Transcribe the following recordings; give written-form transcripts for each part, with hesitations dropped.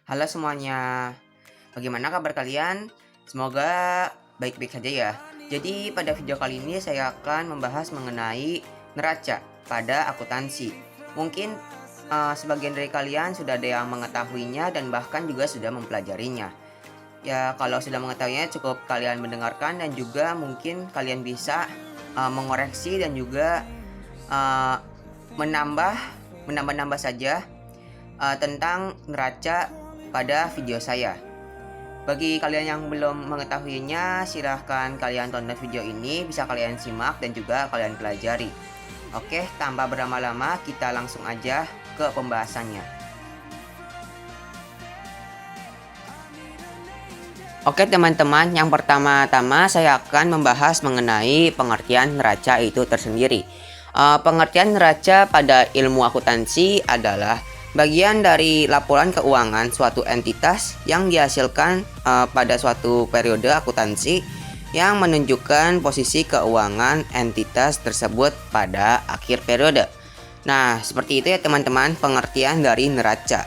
Halo semuanya, bagaimana kabar kalian? Semoga baik-baik saja ya. Jadi pada video kali ini saya akan membahas mengenai neraca pada akuntansi. Mungkin sebagian dari kalian sudah ada yang mengetahuinya dan bahkan juga sudah mempelajarinya. Ya kalau sudah mengetahuinya cukup kalian mendengarkan dan juga mungkin kalian bisa mengoreksi dan juga eh, menambah menambah-nambah saja tentang neraca pada video saya. Bagi kalian yang belum mengetahuinya, silahkan kalian tonton video ini, bisa kalian simak dan juga kalian pelajari. Oke, tanpa berlama-lama, kita langsung aja ke pembahasannya. Oke teman-teman, yang pertama-tama saya akan membahas mengenai pengertian neraca itu tersendiri. Pengertian neraca pada ilmu akuntansi adalah bagian dari laporan keuangan suatu entitas yang dihasilkan pada suatu periode akuntansi yang menunjukkan posisi keuangan entitas tersebut pada akhir periode. Nah, seperti itu ya teman-teman pengertian dari neraca.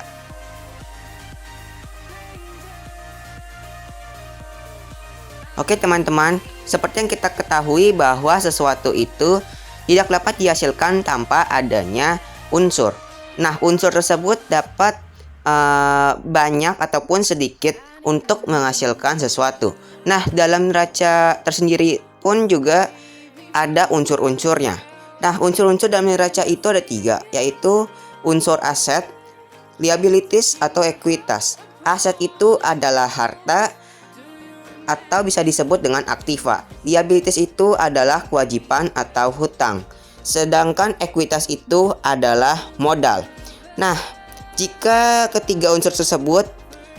Oke teman-teman, seperti yang kita ketahui bahwa sesuatu itu tidak dapat dihasilkan tanpa adanya unsur. Nah, unsur tersebut dapat banyak ataupun sedikit untuk menghasilkan sesuatu. Nah, dalam neraca tersendiri pun juga ada unsur-unsurnya. Nah, unsur-unsur dalam neraca itu ada 3, yaitu unsur aset, liabilities atau ekuitas. Aset itu adalah harta atau bisa disebut dengan aktiva. Liabilities itu adalah kewajiban atau hutang. Sedangkan ekuitas itu adalah modal. Nah, jika ketiga unsur tersebut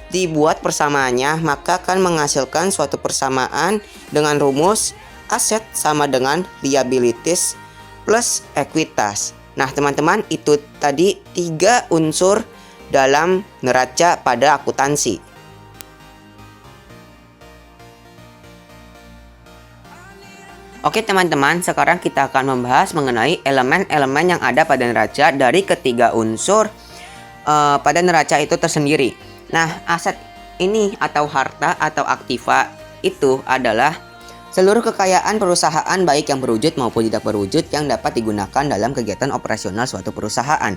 dibuat persamaannya, maka akan menghasilkan suatu persamaan dengan rumus aset sama dengan liabilities plus ekuitas. Nah, teman-teman, itu tadi 3 unsur dalam neraca pada akuntansi. Oke teman-teman, sekarang kita akan membahas mengenai elemen-elemen yang ada pada neraca dari ketiga unsur pada neraca itu tersendiri. Nah, aset ini atau harta atau aktiva itu adalah seluruh kekayaan perusahaan baik yang berwujud maupun tidak berwujud yang dapat digunakan dalam kegiatan operasional suatu perusahaan.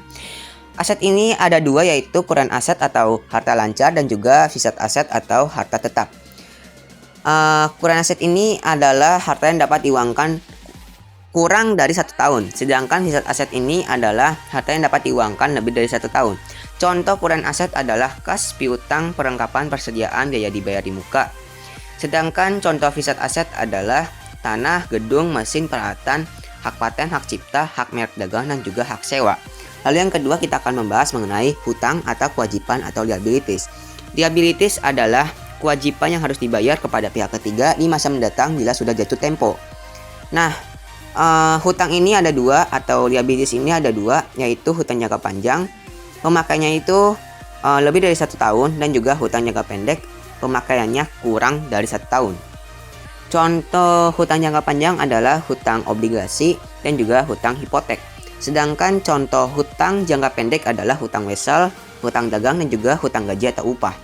Aset ini ada 2, yaitu kurang aset atau harta lancar dan juga fisat aset atau harta tetap. Kurang aset ini adalah harta yang dapat diuangkan kurang dari 1 tahun, sedangkan fisat aset ini adalah harta yang dapat diuangkan lebih dari 1 tahun. Contoh kurang aset adalah kas, piutang, perlengkapan persediaan biaya dibayar di muka. Sedangkan contoh fisat aset adalah tanah, gedung, mesin, peralatan, hak paten, hak cipta, hak merek dagang, dan juga hak sewa. Lalu yang kedua kita akan membahas mengenai hutang atau kewajiban atau liabilities. Liabilities adalah kewajiban yang harus dibayar kepada pihak ketiga di masa mendatang bila sudah jatuh tempo. Nah, hutang ini ada 2 atau liabilities ini ada 2, yaitu hutang jangka panjang, pemakaiannya itu lebih dari 1 tahun, dan juga hutang jangka pendek, pemakaiannya kurang dari 1 tahun. Contoh hutang jangka panjang adalah hutang obligasi dan juga hutang hipotek. Sedangkan contoh hutang jangka pendek adalah hutang wesel, hutang dagang, dan juga hutang gaji atau upah.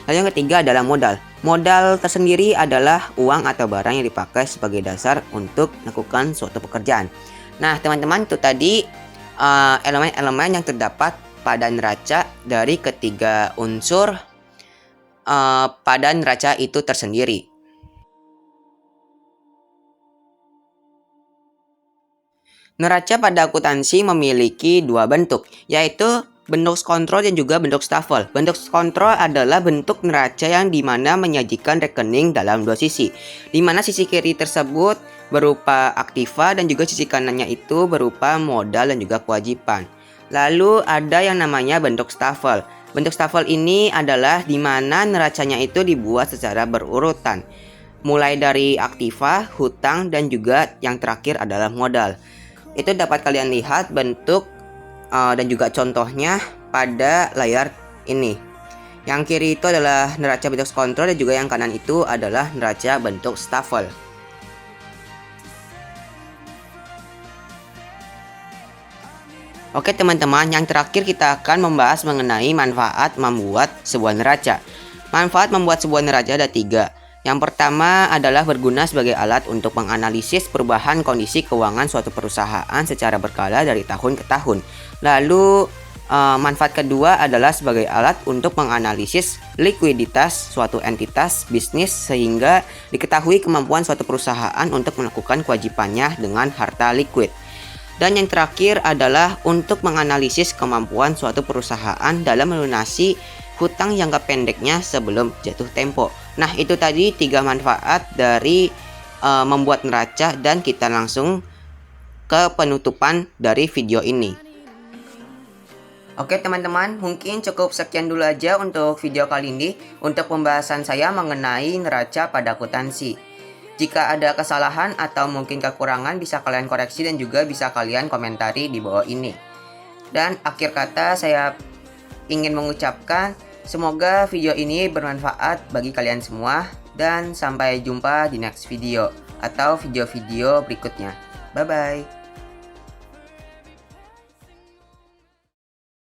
Lalu yang ketiga adalah modal. Modal tersendiri adalah uang atau barang yang dipakai sebagai dasar untuk melakukan suatu pekerjaan. Nah, teman-teman, itu tadi elemen-elemen yang terdapat pada neraca dari ketiga unsur pada neraca itu tersendiri. Neraca pada akuntansi memiliki 2 bentuk, yaitu bentuk kontrol dan juga bentuk stafel. Bentuk kontrol adalah bentuk neraca yang dimana menyajikan rekening dalam 2 sisi, dimana sisi kiri tersebut berupa aktiva dan juga sisi kanannya itu berupa modal dan juga kewajiban. Lalu ada yang namanya bentuk stafel. Bentuk stafel ini adalah dimana neracanya itu dibuat secara berurutan, mulai dari aktiva, hutang, dan juga yang terakhir adalah modal. Itu dapat kalian lihat bentuk dan juga contohnya pada layar ini. Yang kiri itu adalah neraca bentuk kontrol dan juga yang kanan itu adalah neraca bentuk stafel. Oke teman-teman, yang terakhir kita akan membahas mengenai manfaat membuat sebuah neraca. Manfaat membuat sebuah neraca ada 3. Yang pertama adalah berguna sebagai alat untuk menganalisis perubahan kondisi keuangan suatu perusahaan secara berkala dari tahun ke tahun. Lalu manfaat kedua adalah sebagai alat untuk menganalisis likuiditas suatu entitas bisnis sehingga diketahui kemampuan suatu perusahaan untuk melakukan kewajibannya dengan harta likuid. Dan yang terakhir adalah untuk menganalisis kemampuan suatu perusahaan dalam melunasi hutang jangka pendeknya sebelum jatuh tempo. Nah, itu tadi 3 manfaat dari membuat neraca, dan kita langsung ke penutupan dari video ini. Oke teman-teman, mungkin cukup sekian dulu aja untuk video kali ini untuk pembahasan saya mengenai neraca pada akuntansi. Jika ada kesalahan atau mungkin kekurangan bisa kalian koreksi dan juga bisa kalian komentari di bawah ini. Dan akhir kata saya ingin mengucapkan semoga video ini bermanfaat bagi kalian semua, dan sampai jumpa di next video atau video-video berikutnya. Bye bye.